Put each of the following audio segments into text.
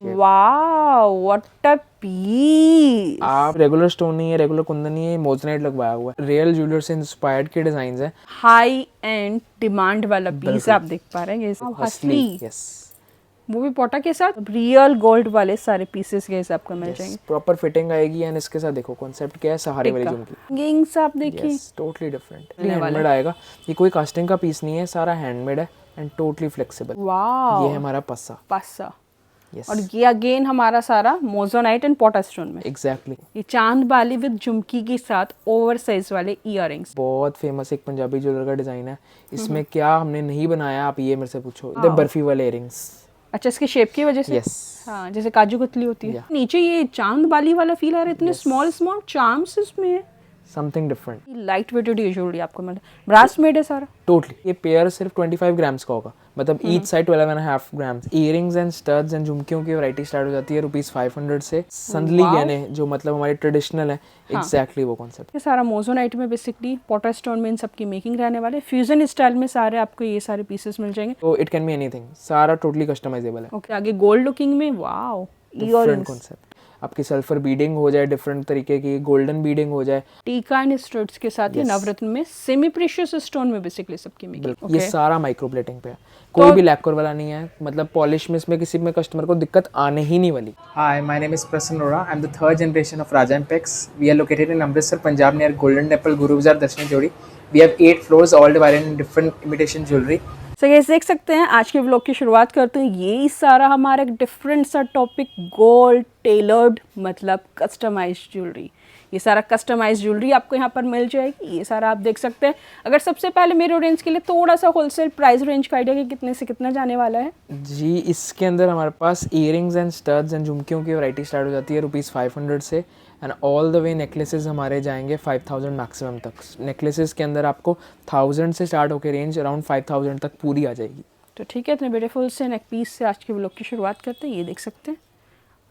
Wow what a piece. आप regular stone नहीं है, रेगुलर कुंदन नहीं है, मोजनाइट लगवाया हुआ है। रियल ज्वेलर से इंस्पायर्ड के डिजाइन है। हाई एंड डिमांड वाला पीस आप देख पा रहे हैं। हसली, यस, वो भी पोटा के साथ रियल गोल्ड वाले सारे पीसेस के हिसाब का मिल जाएंगे। प्रॉपर फिटिंग आएगी। एंड इसके साथ देखो कॉन्सेप्ट क्या है, सहारे वाली झुमकी। हैंगिंग्स आप देखिए, टोटली डिफरेंट हैंडमेड आएगा। ये कोई कास्टिंग का पीस नहीं है, सारा हैंडमेड है एंड टोटली फ्लेक्सिबल। वाओ, ये है हमारा पस्सा। Yes. और ये अगेन हमारा सारा मोजोनाइट एंड पोटा स्टोन में। एग्जैक्टली ये चांद बाली विद झुमकी के साथ ओवर साइज वाले इयररिंग्स। बहुत फेमस एक पंजाबी ज्वेलर का डिजाइन है। इसमें क्या हमने नहीं बनाया, आप ये मेरे से पूछो। इधर बर्फी वाले इयरिंग्स। अच्छा, इसके शेप की वजह से। हाँ, जैसे काजू कतली होती है। नीचे ये चांद बाली वाला फील आ रहा है, इतने स्मॉल स्मॉल चार्म्स इसमें है। Something different. Light weighted jewellery आपको मिल रहा है, ब्रास मेड है सारा। टोटली ये पेयर सिर्फ 25 ग्राम्स का होगा, मतलब each side 12.5 grams. Earrings and studs and झुमकियों की वैरायटी स्टार्ट हो जाती है ₹500 से। संदली गहने जो मतलब हमारे ट्रेडिशनल है, एग्जैक्टली वो कॉन्सेप्ट। ये सारा मोजोनाइट में बेसिकली, पोटा स्टोन में इन सबकी मेकिंग रहने वाले। फ्यूजन स्टाइल में सारे आपको ये सारे पीसेस मिल जाएंगे। तो इट कैन बी एनीथिंग, सारा टोटली कस्टमाइजेबल है। ओके, आगे गोल्ड लुकिंग में वाओ डिफरेंट कॉन्सेप्ट। आपकी सल्फर बीडिंग हो जाए डिफरेंट तरीके की, गोल्डन बीडिंग हो जाए, टीका एंड स्टड्स के साथ। ये नवरत्न में सेमी प्रीशियस स्टोन में बेसिकली सबकी मेकिंग। ये सारा माइक्रो प्लेटिंग पे है, कोई भी लैक्वर वाला नहीं है। मतलब पॉलिश में इसमें किसी में कस्टमर को दिक्कत आने ही नहीं वाली। Hi, my name is Prasanna Arora. I'm the third generation of Raja Impex. We are located in Amritsar, Punjab, near Golden Temple, Guru Bazaar, Darshana Jodi. We have 8 floors, all divided in different imitation jewelry. So guys देख सकते हैं, आज के vlog की शुरुआत करते हैं। ये सारा हमारा एक डिफरेंट सा टॉपिक, गोल्ड टेलर्ड मतलब कस्टमाइज्ड ज्वेलरी। ये सारा कस्टमाइज्ड ज्वेलरी आपको यहाँ पर मिल जाएगी। ये सारा आप देख सकते हैं। अगर सबसे पहले मेरे ऑडियंस के लिए थोड़ा सा होलसेल प्राइस रेंज का आइडिया कि कितने से कितना जाने वाला है। जी, इसके अंदर हमारे पास इयरिंग्स एंड स्टड्स एंड झुमकियों की वैरायटी स्टार्ट हो जाती है ₹500 से। And all the way necklaces हमारे जाएंगे 5000 मैक्सिमम तक। नेकलेसेस के अंदर आपको 1000 से स्टार्ट होकर रेंज अराउंड 5000 तक पूरी आ जाएगी। तो ठीक है, इतने ब्यूटीफुल से नेक पीस से आज के व्लॉग की शुरुआत करते हैं। ये देख सकते हैं,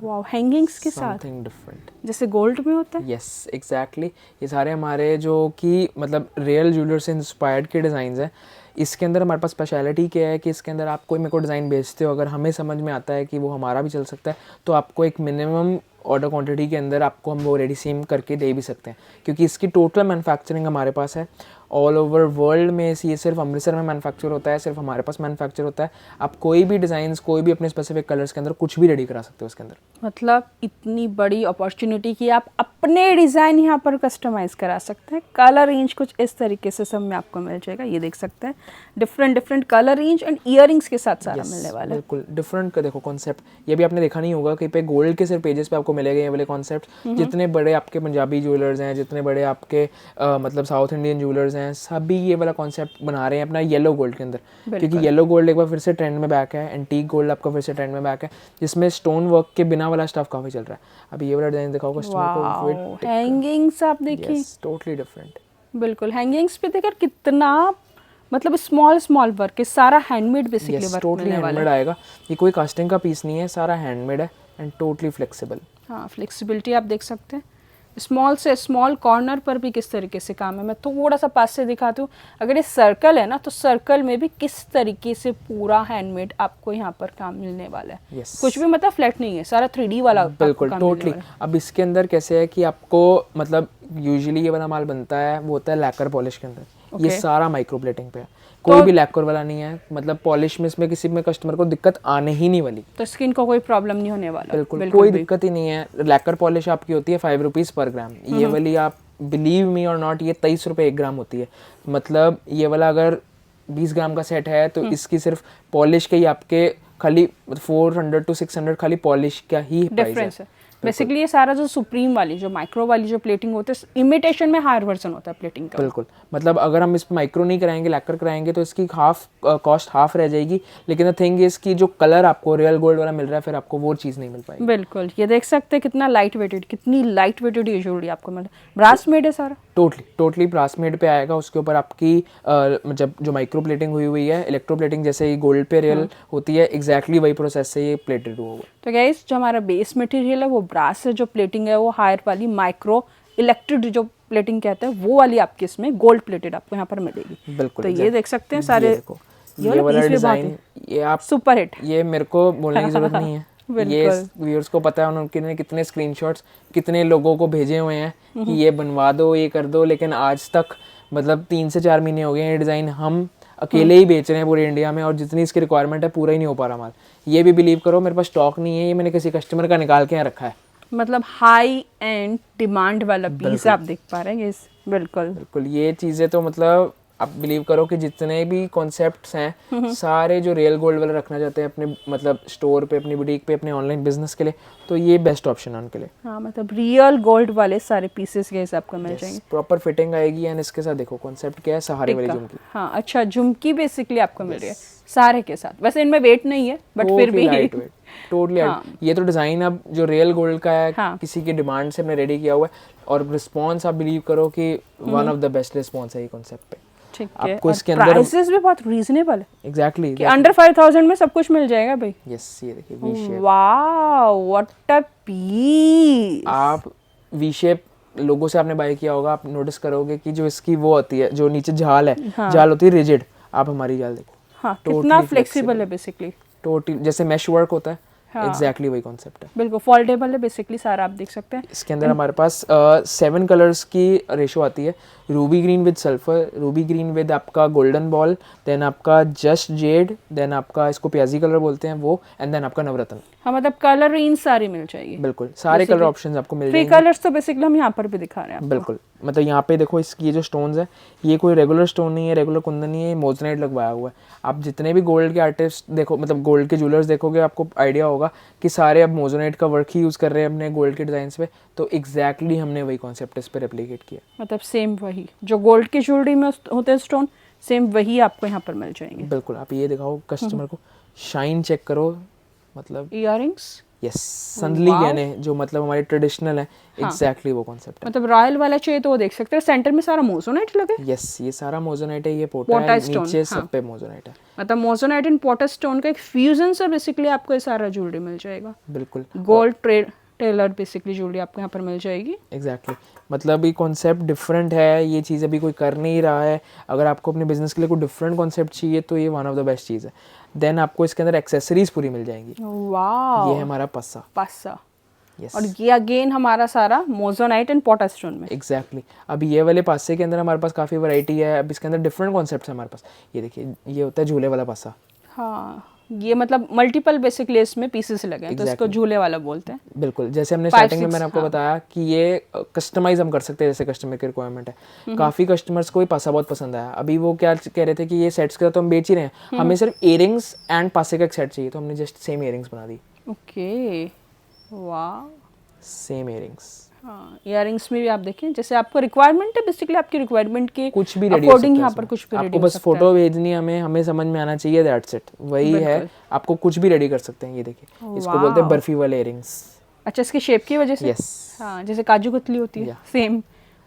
वाओ, हैंगिंग्स के साथ समथिंग डिफरेंट जैसे गोल्ड में होता है। Yes, exactly. ये सारे हमारे जो कि मतलब रियल ज्वेलर से इंस्पायर्ड के डिज़ाइन हैं। इसके अंदर हमारे पास स्पेशलिटी क्या है कि इसके अंदर आप कोई मेरे को डिज़ाइन बेचते हो, अगर हमें समझ में आता है कि वो हमारा भी चल सकता है, तो आपको एक मिनिमम ऑर्डर क्वांटिटी के अंदर आपको हम वो रेडी सेम करके दे भी सकते हैं, क्योंकि इसकी टोटल मैन्युफैक्चरिंग हमारे पास है। ऑल ओवर वर्ल्ड में ये सिर्फ अमृतसर में मैन्युफैक्चर होता है, सिर्फ हमारे पास मैन्युफैक्चर होता है। आप कोई भी डिज़ाइंस, कोई भी अपने स्पेसिफिक कलर्स के अंदर कुछ भी रेडी करा सकते हो इसके अंदर। मतलब इतनी बड़ी अपॉर्चुनिटी कि आप अपने डिज़ाइन यहाँ पर कस्टमाइज़ करा सकते हैं। कलर रेंज कुछ इस तरीके से सब में आपको मिल जाएगा। ये देख सकते हैं, different different colour range and earrings के साथ सारा मिलने वाला है। बिल्कुल डिफरेंट का देखो कॉन्सेप्ट। ये भी आपने देखा नहीं होगा कहीं पे गोल्ड के सिर्फ पेजेस पे आपको मिलेगा ये वाले कॉन्सेप्ट। जितने बड़े आपके पंजाबी ज्वेलर्स हैं, जितने बड़े आपके मतलब साउथ इंडियन ज्वेलर्स हैं, सभी ये वाला कॉन्सेप्ट बना रहे हैं अपना येलो गोल्ड के अंदर, क्योंकि येलो गोल्ड एक बार फिर से ट्रेंड में बैक है। एंटीक गोल्ड आपका फिर से ट्रेंड में बैक है, जिसमें स्टोन वर्क के बिना वाला स्टफ काफी चल रहा है। अभी ये वाला डिजाइन दिखाओ कस्टमर को। हैंगिंग्स आप देखिए, टोटली डिफरेंट। बिल्कुल हैंगिंग्स पे देखकर कितना मतलब स्मॉल स्मॉल वर्क है, सारा handmade basically work totally handmade आएगा। ये कोई कास्टिंग का पीस नहीं है, सारा हैंडमेड है एंड टोटली फ्लेक्सिबल। हाँ, फ्लेक्सिबिलिटी आप देख सकते हैं। स्मॉल से स्मॉल कॉर्नर पर भी किस तरीके से काम है। मैं थोड़ा सा पास से दिखाती हूँ। अगर ये सर्कल है ना, तो सर्कल में भी किस तरीके से पूरा हैंडमेड आपको यहाँ पर काम मिलने वाला है। कुछ भी मतलब फ्लैट नहीं है, सारा 3D वाला। बिल्कुल टोटली। अब इसके अंदर कैसे है कि आपको मतलब यूजुअली ये वाला माल बनता है, वो होता है लैकर पॉलिश के अंदर। ये सारा माइक्रो प्लेटिंग पे है, कोई भी लैक्वर वाला नहीं है। मतलब पॉलिश में इसमें किसी में कस्टमर को दिक्कत आने ही नहीं वाली, तो स्किन को कोई प्रॉब्लम नहीं होने वाला। बिल्कुल कोई दिक्कत ही नहीं है। लैक्वर पॉलिश आपकी होती है ₹5 पर ग्राम। ये वाली आप बिलीव मी और नॉट, ये ₹23 1 ग्राम होती है। मतलब ये वाला अगर 20 ग्राम का सेट है तो इसकी सिर्फ पॉलिश के ही आपके खाली 400 to 600 खाली पॉलिश का ही प्राइस है। बेसिकली ये सारा जो सुप्रीम वाली जो माइक्रो वाली जो प्लेटिंग होती है, इमिटेशन में हायर वर्जन होता है प्लेटिंग का। बिल्कुल, मतलब अगर हम इस पे माइक्रो नहीं कराएंगे, लैकर कराएंगे तो इसकी कॉस्ट हाफ रह जाएगी। लेकिन द थिंग इज की जो कलर आपको रियल गोल्ड वाला मिल रहा है, फिर आपको वो चीज़ नहीं मिल पाएगी। बिल्कुल, ये देख सकते हैं कितना लाइट वेटेड, कितनी लाइट वेटेड ये ज्वेलरी आपको मिल रहा है। ब्रास मेड है सारा, टोटली ब्रास मेड पे आएगा। उसके ऊपर आपकी जब जो माइक्रो प्लेटिंग हुई है, इलेक्ट्रो प्लेटिंग जैसे ही गोल्ड पे रियल होती है, एग्जैक्टली वही प्रोसेस से ये प्लेटेड हुआ। तो गाइस, जो हमारा बेस मटेरियल है वो ब्रास से, जो प्लेटिंग है वो हायर वाली माइक्रो इलेक्ट्रिक जो प्लेटिंग कहते हैं वो वाली आपकी इसमें गोल्ड प्लेटेड आपको यहाँ पर मिलेगी। बिल्कुल, तो ये देख सकते हैं सारे। ये वाला डिजाइन, ये आप सुपर हिट, ये मेरे को बोलने की जरूरत नहीं है, ये व्यूअर्स को पता है उन्होंने कितने स्क्रीनशॉट्स कितने लोगों को भेजे हुए हैं कि ये बनवा दो, ये कर दो, लेकिन आज तक मतलब 3 से 4 महीने हो गए हैं ये डिज़ाइन हम अकेले ही बेच रहे हैं पूरे इंडिया में, और जितनी इसकी रिक्वायरमेंट है पूरा ही नहीं हो पा रहा माल। ये भी बिलीव करो मेरे पास स्टॉक नहीं है, ये मैंने किसी कस्टमर का निकाल के यहाँ रखा है। मतलब हाई एंड डिमांड वाला पीस आप देख पा रहे हैं इस, बिल्कुल बिल्कुल। ये चीज़ें तो मतलब आप बिलीव करो कि जितने भी कॉन्सेप्ट्स हैं सारे जो रियल गोल्ड वाले रखना चाहते हैं अपने मतलब स्टोर पे, अपनी बुटीक पे, अपने ऑनलाइन बिजनेस के लिए, तो ये बेस्ट ऑप्शन है उनके लिए। हाँ, मतलब रियल गोल्ड वाले सारे पीसेस के हिसाब का मिल जाएंगे। प्रॉपर फिटिंग आएगी एंड इसके साथ देखो कॉन्सेप्ट क्या है, सहारे वाली झुमकी। हाँ अच्छा, झुमकी बेसिकली आपको मिल रही है सारे के साथ। वैसे इनमें वेट नहीं है बट फिर भी टोटली ये तो डिजाइन अब जो रियल गोल्ड का है, किसी की डिमांड से हमने रेडी किया हुआ है, और रिस्पॉन्स आप बिलीव करो कि one of the best response है ये कॉन्सेप्ट पे। ठीक है, आपको इसके अंदर प्राइसेस भी बहुत रीजनेबल है। एग्जैक्टली कि अंडर 5000 में सब कुछ मिल जाएगा भाई। यस, ये देखिए V shape. Wow what a piece. आप वी शेप लोगों से आपने बाय किया होगा, आप नोटिस करोगे कि जो इसकी वो होती है, जो नीचे झाल है, झाल होती है रिजिड, आप हमारी झाल देखो। हाँ, कितना फ्लेक्सिबल है बेसिकली। टोटली जैसे मैश वर्क होता है, एग्जैक्टली वही कॉन्सेप्ट है। बिल्कुल फोल्डेबल है बेसिकली सारा, आप देख सकते हैं। इसके अंदर हमारे पास 7 कलर्स की रेशो आती है। Ruby green with sulphur, Ruby green with आपका गोल्डन बॉल, देन आपका जस्ट जेड, देन आपका इसको प्याजी कलर बोलते हैं वो, एंड देन आपका नवरत्न। हाँ, मतलब कलर रेंज सारी मिल जाएगी। बिल्कुल, सारे कलर ऑप्शंस आपको मिल जाएंगे। 3 कलर्स तो बेसिकली हम यहाँ पर भी दिखा रहे हैं आपको। बिल्कुल, मतलब यहाँ पे देखो इसकी ये जो स्टोन्स है, ये कोई रेगुलर स्टोन नहीं है, रेगुलर कुंदन नहीं है, ये मोजनाइट लगवाया हुआ है। आप जितने भी गोल्ड के आर्टिस्ट देखो, मतलब गोल्ड के ज्वेलर्स देखोगे, आपको आइडिया होगा कि सारे अब मोजनाइट का वर्क ही यूज़ कर रहे हैं अपने गोल्ड के डिज़ाइन पे। तो एग्जैक्टली हमने वही कॉन्सेप्ट इस पर रेप्लिकेट किया। मतलब सेम वही जो गोल्ड की ज्वेलरी में होते हैं स्टोन, सेम वही आपको यहाँ पर मिल जाएंगे। बिल्कुल, आप ये दिखाओ कस्टमर को, शाइन चेक करो, मतलब इयररिंग्स। यस, संदली गहने जो मतलब हमारे ट्रेडिशनल है, एग्जैक्टली वो कॉन्सेप्ट है। मतलब रॉयल वाला चाहिए तो वो देख सकते हैं, सेंटर में सारा मोजोनाइट लगे। यस, ये सारा मोजोनाइट है, ये पोटा है, नीचे सब पे मोजोनाइट है। मतलब मोजोनाइट एंड पोटा स्टोन का एक फ्यूजन से बेसिकली आपको ये सारा ज्वेलरी मिल जाएगा। बिल्कुल, गोल्ड टेलर बेसिकली ज्वेलरी आपको यहाँ पर मिल जाएगी। एग्जैक्टली मतलब ये कॉन्सेप्ट डिफरेंट है, ये चीज़ अभी कोई कर नहीं रहा है। अगर आपको अपने बिजनेस के लिए कोई डिफरेंट कॉन्सेप्ट चाहिए तो ये वन ऑफ द बेस्ट चीज़ है। देन आपको इसके अंदर एक्सेसरीज पूरी मिल जाएंगी। वाह, ये है हमारा पस्सा। Yes. और ये अगेन हमारा सारा मोजोनाइट एंड पोटा स्टोन में। एग्जैक्टली अब ये वाले पासे के अंदर हमारे पास काफ़ी वैरायटी है। अब इसके अंदर डिफरेंट कॉन्सेप्ट्स है हमारे पास। ये देखिए, ये होता है झूले वाला पासा। हाँ, ये मतलब मल्टीपल बेसिकली इसमें पीसेस लगे हैं, तो इसको झूले वाला बोलते हैं। बिल्कुल, जैसे हमने स्टार्टिंग में मैंने आपको बताया कि ये कस्टमाइज हम कर सकते हैं जैसे कस्टमर की रिक्वायरमेंट है। काफ़ी कस्टमर्स को ये पासा बहुत पसंद आया। अभी वो क्या कह रहे थे कि ये सेट्स का तो हम बेच ही रहे हैं, हमें सिर्फ इयरिंग्स एंड पासे का एक सेट चाहिए, तो हमने जस्ट सेम इयरिंग्स बना दी। ओके, वाह, सेम इयरिंग्स। हाँ, इयरिंग्स में भी आप देखें जैसे आपको रिक्वायरमेंट है, बेसिकली आपकी रिक्वायरमेंट के कुछ भी रेडी अकॉर्डिंग यहाँ पर कुछ भी रेडी आपको बस फोटो भेजनी है, हमें समझ में आना चाहिए, दैट्स इट, वही है। आपको कुछ भी रेडी कर सकते हैं। ये देखिए, इसको बोलते हैं बर्फी वाले इयरिंग्स। अच्छा, इसके शेप की वजह से। यस, हाँ, जैसे काजू कतली होती है, सेम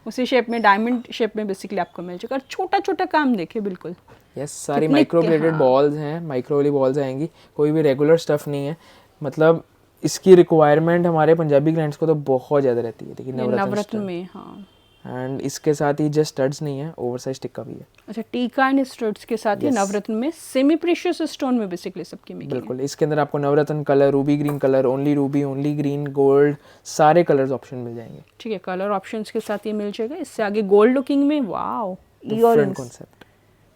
उसी शेप में, डायमंड शेप में बेसिकली आपको मिल जाएगा। और छोटा छोटा काम देखिए, बिल्कुल। यस, सारी माइक्रो ब्लेडेड बॉल्स हैं, माइक्रो वाली बॉल्स आएंगी, कोई भी रेगुलर स्टफ नहीं है। मतलब इसकी रिक्वायरमेंट हमारे पंजाबी क्लाइंट्स को तो बहुत ज़्यादा रहती है। देखिए, नवरत्न में। हाँ, एंड इसके साथ ही जस्ट स्टड्स नहीं है, ओवरसाइज टिक्का भी है। अच्छा, टीका एंड स्टड्स के साथ ये नवरत्न में सेमी प्रीशियस स्टोन में बेसिकली सबकी मेकिंग। बिल्कुल, इसके अंदर आपको navratna colour, ruby green colour, only ruby, only green, gold, सारे कलर्स ऑप्शन मिल जाएंगे। ठीक है, कलर ऑप्शंस के साथ ये मिल जाएगा। इससे आगे गोल्ड लुकिंग में, वाओ, डिफरेंट कॉन्सेप्ट।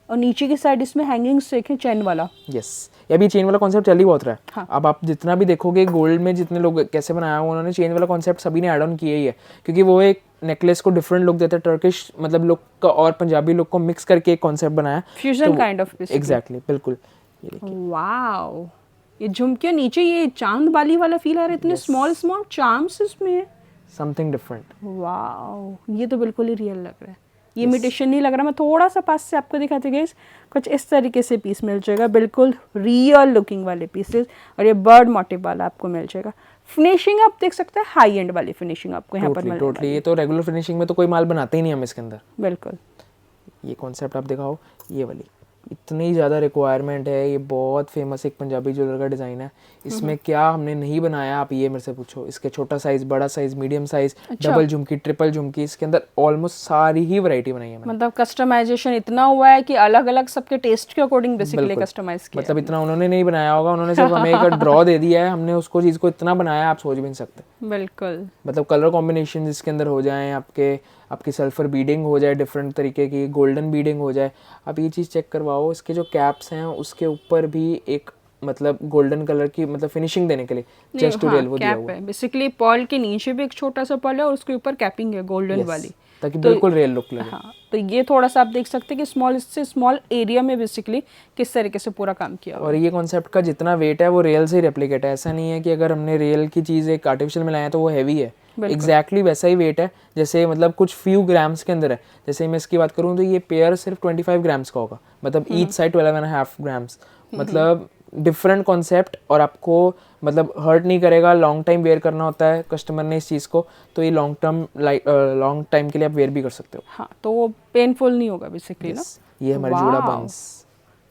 और नीचे की साइड इसमें हैंगिंग्स देखें, चेन वाला। यस, ये भी चेन वाला कॉन्सेप्ट चल ही बहुत रहा है। हाँ। अब आप जितना भी देखोगे गोल्ड में जितने लोग कैसे बनाया हुआ, उन्होंने चेन वाला कॉन्सेप्ट सभी ने ऐड ऑन किया ही है, क्योंकि वो एक नेकलेस को डिफरेंट लुक देता है, टर्किश मतलब लुक का और पंजाबी लुक को मिक्स करके एक कॉन्सेप्ट बनाया, फ्यूजन काइंड ऑफ। एग्जैक्टली, बिल्कुल। ये देखिए, वाओ, ये झुमके नीचे ये चांद बाली वाला फील आ रहा है, इतने स्मॉल स्मॉल चार्म्स इसमें है। Something different. वाओ, ये तो बिल्कुल ही रियल लग रहा है, ये इमिटेशन नहीं लग रहा। मैं थोड़ा सा पास से आपको दिखाती गई, कुछ इस तरीके से पीस मिल जाएगा, बिल्कुल रियल लुकिंग वाले पीसेस। और ये बर्ड मोटिव वाला आपको मिल जाएगा। फिनिशिंग आप देख सकते हैं, हाई एंड वाली फिनिशिंग आपको यहाँ पर मिल जाएगी। टोटली, ये तो रेगुलर फिनिशिंग में तो कोई माल बनाते ही नहीं हम इसके अंदर। बिल्कुल। ये कॉन्सेप्ट आप दिखाओ, ये वाली इतनी ज़्यादा रिक्वायरमेंट है, ये बहुत फेमस एक पंजाबी ज्वेलर का डिज़ाइन है। इसमें क्या हमने नहीं बनाया आप ये मेरे से पूछो। इसके छोटा साइज़, बड़ा साइज़, मीडियम साइज़, डबल झुमकी, ट्रिपल झुमकी, इसके अंदर ऑलमोस्ट सारी ही वैरायटी बनाई है मैंने। मतलब कस्टमाइजेशन इतना हुआ है कि अलग अलग सबके टेस्ट के अकॉर्डिंग बेसिकली कस्टमाइज किया। मतलब इतना उन्होंने नहीं बनाया होगा, उन्होंने सिर्फ हमें एक ड्रॉ दे दिया है, हमने उसको चीज़ को इतना बनाया आप सोच भी नहीं सकते। बिल्कुल। मतलब कलर कॉम्बिनेशन इसके अंदर हो जाएं, आपकी सल्फर बीडिंग हो जाए डिफरेंट तरीके की, गोल्डन बीडिंग हो जाए। आप ये चीज़ चेक करवाओ, इसके जो कैप्स हैं उसके ऊपर भी एक मतलब गोल्डन कलर की मतलब फिनिशिंग देने के लिए जस्ट टू रियल वो दिया हुआ है। बेसिकली पर्ल के नीचे भी एक छोटा सा पर्ल है और उसके ऊपर कैपिंग है गोल्डन वाली, ताकि बिल्कुल रियल लुक लगे। हाँ, तो ये थोड़ा सा आप देख सकते हैं कि स्मॉल से स्मॉल एरिया में बेसिकली किस तरीके से पूरा काम किया हुआ और ये कॉन्सेप्ट का जितना वेट है वो रियल से ही रेप्लिकेट है। ऐसा नहीं है कि अगर हमने रियल की चीज़ एक आर्टिफिशियल में लाया है तो वो हैवी है। एग्जैक्टली वैसा ही वेट है, जैसे मतलब कुछ फ्यू ग्राम्स के अंदर है। जैसे मैं इसकी बात करूँ तो ये पेयर सिर्फ 25 ग्राम्स का होगा, मतलब ईच साइड 12.5 ग्राम्स। मतलब डिफरेंट कॉन्सेप्ट, और आपको मतलब हर्ट नहीं करेगा। लॉन्ग टाइम वेयर करना होता है कस्टमर ने इस चीज़ को, तो ये लॉन्ग टाइम के लिए आप वेयर भी कर सकते हो। हाँ, तो वो पेनफुल नहीं होगा बेसिकली ना। ये हमारे जूड़ा बंस।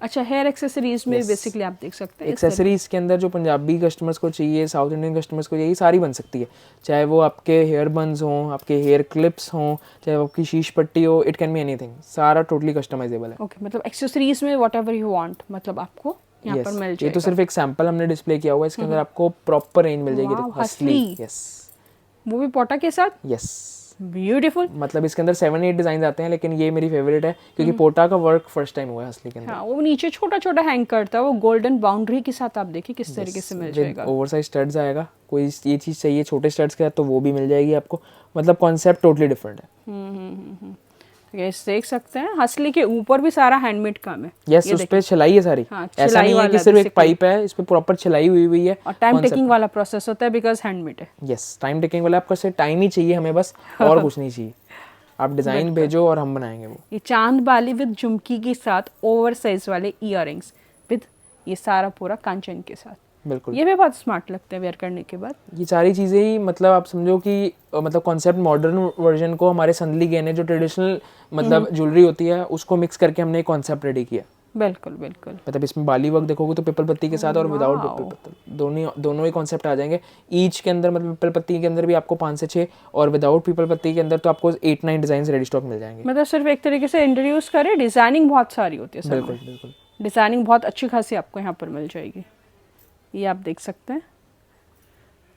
अच्छा, हेयर एक्सेसरीज में बेसिकली आप देख सकते हैं एक्सेसरीज के अंदर जो पंजाबी कस्टमर्स को चाहिए, साउथ इंडियन कस्टमर्स को चाहिए, सारी बन सकती है। चाहे वो आपके हेयर बन्स हों, आपके हेयर क्लिप्स हों, चाहे वो आपकी शीश पट्टी हो, इट कैन बी एनीथिंग। सारा टोटली कस्टमाइजेबल है। ओके, मतलब एक्सेसरीज में व्हाटएवर यू वांट, मतलब आपको यहाँ पर मिल जाएगा। ये तो सिर्फ एक सैंपल हमने डिस्प्ले किया हुआ है, इसके अंदर आपको प्रॉपर रेंज मिल जाएगी। देखो हसली, यस, वो भी पोटा के साथ, यस, ब्यूटीफुल। मतलब इसके अंदर 7-8 डिजाइन आते हैं, लेकिन ये मेरी फेवरेट है क्योंकि पोटा का वर्क फर्स्ट टाइम हुआ है हसली के अंदर। हाँ, वो नीचे छोटा छोटा हैंग करता है, वो गोल्डन बाउंड्री के साथ आप देखिए किस तरीके से मिल जाएगा। ओवरसाइज स्टड्स आएगा, कोई ये चीज़ चाहिए छोटे स्टड्स के साथ तो वो भी मिल जाएगी आपको। मतलब कॉन्सेप्ट टोटली डिफरेंट है। ये देख सकते हैं हसली के ऊपर भी सारा हैंडमेड काम है। यस, उस पे छिलाई है सारी। हाँ, ऐसा नहीं है कि सिर्फ एक पाइप है, इस पे प्रॉपर छिलाई हुई है। और टाइम टेकिंग वाला प्रोसेस होता है बिकॉज हैंडमेड है। यस, टाइम टेकिंग वाला, आपको सिर्फ टाइम ही चाहिए हमें बस, और कुछ नहीं चाहिए। आप डिजाइन भेजो और हम बनाएंगे वो। ये चांद बाली विद झुमकी के साथ ओवर साइज वाले इयररिंग्स विद ये सारा पूरा कांचन के साथ, बिल्कुल ये भी बहुत स्मार्ट लगते हैं वेयर करने के बाद। ये सारी चीज़ें ही मतलब आप समझो कि मतलब कॉन्सेप्ट मॉडर्न वर्जन को हमारे संदली गहने जो ट्रेडिशनल मतलब ज्वेलरी होती है उसको मिक्स करके हमने एक कॉन्सेप्ट रेडी किया। बिल्कुल बिल्कुल। मतलब इसमें बाली वर्क देखोगे तो पिपल पत्ती के साथ और विदाउट पिपल पत्ती दोनों ही कॉन्सेप्ट आ जाएंगे। ईच के अंदर मतलब पिपल पत्ती के अंदर भी आपको 5 से 6 और विदाउट पिपल पत्ती के अंदर तो आपको 8-9 डिजाइन रेडी स्टॉक मिल जाएंगे। मतलब सिर्फ एक तरीके से इंट्रोड्यूस करें, डिजाइनिंग बहुत सारी होती है। बिल्कुल बिल्कुल, डिजाइनिंग बहुत अच्छी खासी आपको यहाँ पर मिल जाएगी, ये आप देख सकते हैं।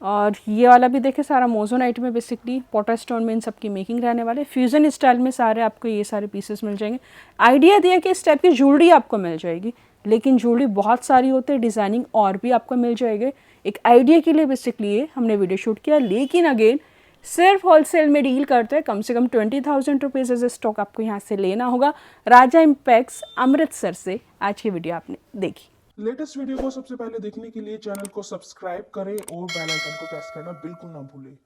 और ये वाला भी देखें, सारा मोजोनाइट में बेसिकली पोटा स्टोन में इन सब की मेकिंग रहने वाले। फ्यूजन स्टाइल में सारे आपको ये सारे पीसेस मिल जाएंगे। आइडिया दिया कि इस टाइप की ज्वेलरी आपको मिल जाएगी, लेकिन ज्वेलरी बहुत सारी होती है, डिज़ाइनिंग और भी आपको मिल जाएगी। एक आइडिया के लिए बेसिकली ये हमने वीडियो शूट किया, लेकिन अगेन सिर्फ होलसेल में डील करते हैं। कम से कम 20,000 रुपीज़ एज स्टॉक आपको यहाँ से लेना होगा। राजा इम्पैक्स अमृतसर से आज की वीडियो आपने देखी। लेटेस्ट वीडियो को सबसे पहले देखने के लिए चैनल को सब्सक्राइब करें और बेल आइकन को प्रेस करना बिल्कुल ना भूलें।